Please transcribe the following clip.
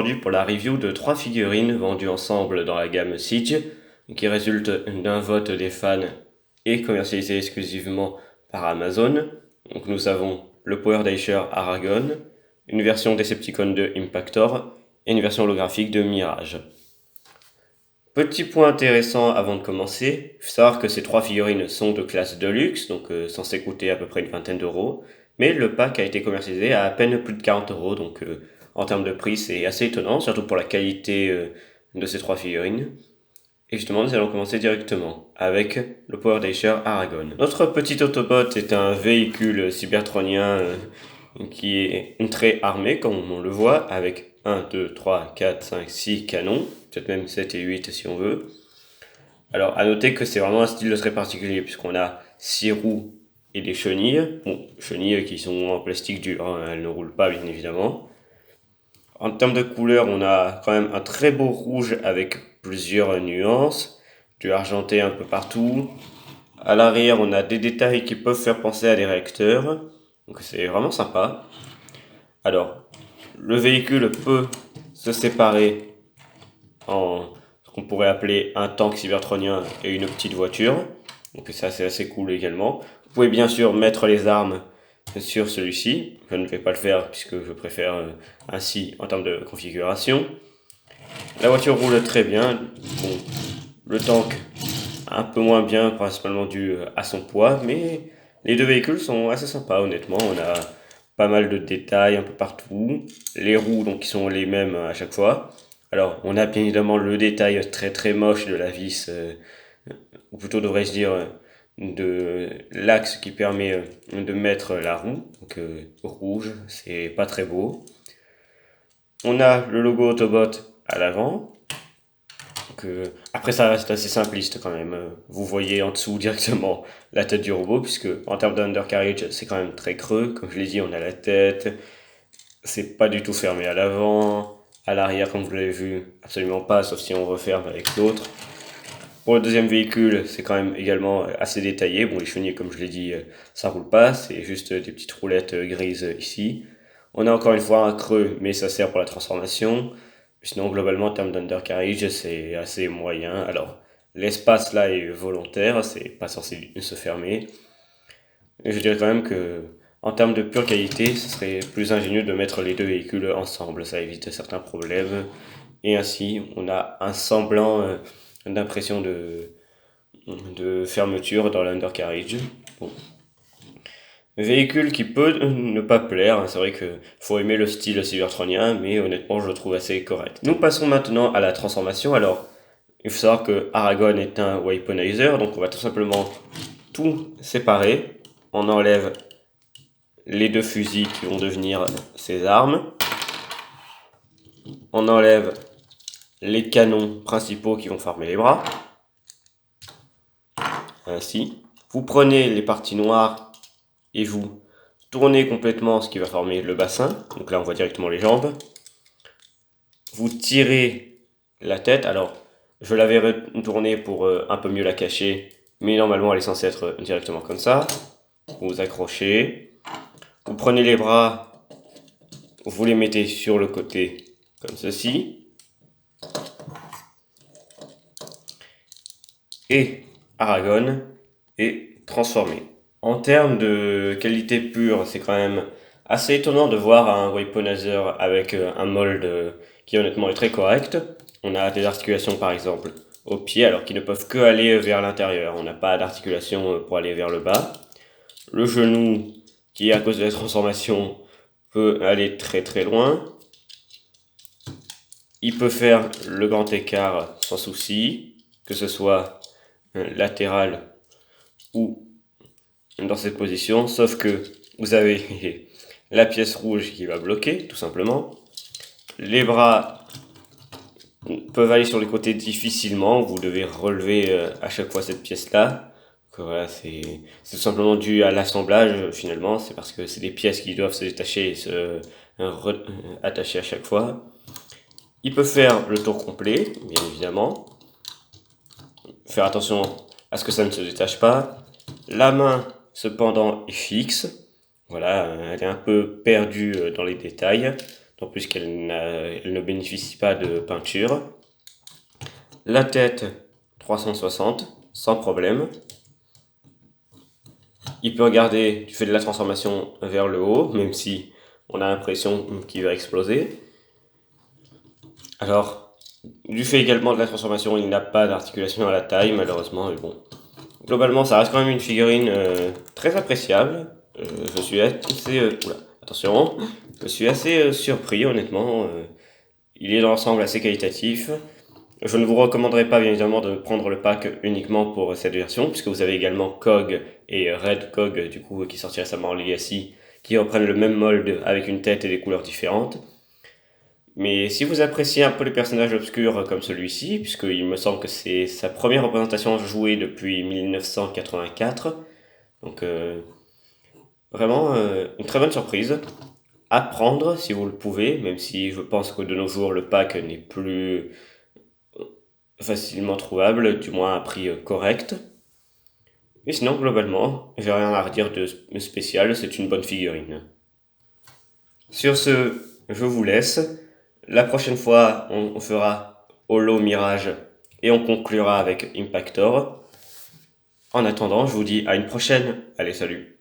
aujourd'hui pour la review de 3 figurines vendues ensemble dans la gamme Siege, qui résultent d'un vote des fans et commercialisées exclusivement par Amazon. Donc nous avons le Power Dasher Aragon, une version Decepticon de Impactor et une version holographique de Mirage. Petit point intéressant avant de commencer, il faut savoir que ces 3 figurines sont de classe Deluxe, donc censées coûter à peu près une vingtaine d'euros, mais le pack a été commercialisé à peine plus de 40 euros, donc en termes de prix c'est assez étonnant, surtout pour la qualité de ces 3 figurines. Et justement, nous allons commencer directement avec le Power Dasher Aragon. Notre petit Autobot est un véhicule cybertronien qui est très armé, comme on le voit, avec 1, 2, 3, 4, 5, 6 canons, peut-être même 7 et 8 si on veut. Alors, à noter que c'est vraiment un style très particulier, puisqu'on a 6 roues et des chenilles. Bon, chenilles qui sont en plastique dur, hein, elles ne roulent pas, bien évidemment. En termes de couleurs, on a quand même un très beau rouge avec plusieurs nuances, du argenté un peu partout. À l'arrière, on a des détails qui peuvent faire penser à des réacteurs, donc c'est vraiment sympa. Alors, le véhicule peut se séparer en ce qu'on pourrait appeler un tank cybertronien et une petite voiture, donc ça c'est assez cool également. Vous pouvez bien sûr mettre les armes sur celui-ci, je ne vais pas le faire puisque je préfère ainsi en termes de configuration. La voiture roule très bien, bon, le tank un peu moins bien, principalement dû à son poids, mais les deux véhicules sont assez sympas honnêtement. On a pas mal de détails un peu partout, les roues donc qui sont les mêmes à chaque fois. Alors on a bien évidemment le détail très très moche de la vis, ou plutôt devrais-je dire de l'axe qui permet de mettre la roue, donc rouge, c'est pas très beau. On a le logo Autobot à l'avant. Après ça reste assez simpliste quand même. Vous voyez en dessous directement la tête du robot, puisque en termes d'undercarriage c'est quand même très creux. Comme je l'ai dit, on a la tête, c'est pas du tout fermé à l'avant. À l'arrière, comme vous l'avez vu, absolument pas, sauf si on referme avec l'autre. Pour le deuxième véhicule, c'est quand même également assez détaillé. Bon, les chenilles, comme je l'ai dit, ça roule pas, c'est juste des petites roulettes grises ici. On a encore une fois un creux, mais ça sert pour la transformation. Sinon, globalement, en termes d'undercarriage, c'est assez moyen. Alors, l'espace là est volontaire, c'est pas censé se fermer. Et je dirais quand même que, en termes de pure qualité, ce serait plus ingénieux de mettre les deux véhicules ensemble. Ça évite certains problèmes. Et ainsi, on a un semblant d'impression de fermeture dans l'undercarriage. Bon. Véhicule qui peut ne pas plaire, c'est vrai que faut aimer le style cybertronien, mais honnêtement je le trouve assez correct. Nous passons maintenant à la transformation. Alors, il faut savoir que Aragon est un weaponizer, donc on va tout simplement tout séparer. On enlève les deux fusils qui vont devenir ses armes. On enlève les canons principaux qui vont former les bras. Ainsi. Vous prenez les parties noires et vous tournez complètement ce qui va former le bassin. Donc là, on voit directement les jambes. Vous tirez la tête. Alors, je l'avais retournée pour un peu mieux la cacher, mais normalement, elle est censée être directement comme ça. Vous accrochez. Vous prenez les bras, vous les mettez sur le côté, comme ceci. Et Aragon est transformé. En termes de qualité pure, c'est quand même assez étonnant de voir un weaponizer avec un mold qui honnêtement est très correct. On a des articulations par exemple aux pieds, alors qui ne peuvent que aller vers l'intérieur. On n'a pas d'articulation pour aller vers le bas. Le genou, qui à cause de la transformation peut aller très très loin. Il peut faire le grand écart sans souci, que ce soit latéral ou dans cette position, sauf que vous avez la pièce rouge qui va bloquer, tout simplement. Les bras peuvent aller sur les côtés difficilement, vous devez relever à chaque fois cette pièce-là. Voilà, c'est tout simplement dû à l'assemblage finalement, c'est parce que c'est des pièces qui doivent se détacher et se attacher à chaque fois. Il peut faire le tour complet, bien évidemment. Faire attention à ce que ça ne se détache pas. La main, cependant, est fixe. Voilà, elle est un peu perdue dans les détails. donc puisqu'elle elle ne bénéficie pas de peinture. La tête 360, sans problème. Il peut regarder du fait de la transformation vers le haut, même si on a l'impression qu'il va exploser. Alors, du fait également de la transformation, il n'a pas d'articulation à la taille, malheureusement, mais bon. Globalement, ça reste quand même une figurine très appréciable. Je suis assez... attention, je suis assez surpris, honnêtement. Il est dans l'ensemble assez qualitatif. Je ne vous recommanderais pas, bien évidemment, de prendre le pack uniquement pour cette version, puisque vous avez également Cog et Red Cog, du coup, qui sortit récemment en Legacy, qui reprennent le même molde avec une tête et des couleurs différentes. Mais si vous appréciez un peu les personnages obscurs comme celui-ci, puisqu'il me semble que c'est sa première représentation jouée depuis 1984, donc vraiment une très bonne surprise. À prendre si vous le pouvez, même si je pense que de nos jours le pack n'est plus facilement trouvable, du moins à prix correct. Mais sinon, globalement, j'ai rien à redire de spécial, c'est une bonne figurine. Sur ce, je vous laisse. La prochaine fois, on fera Holo Mirage et on conclura avec Impactor. En attendant, je vous dis à une prochaine. Allez, salut!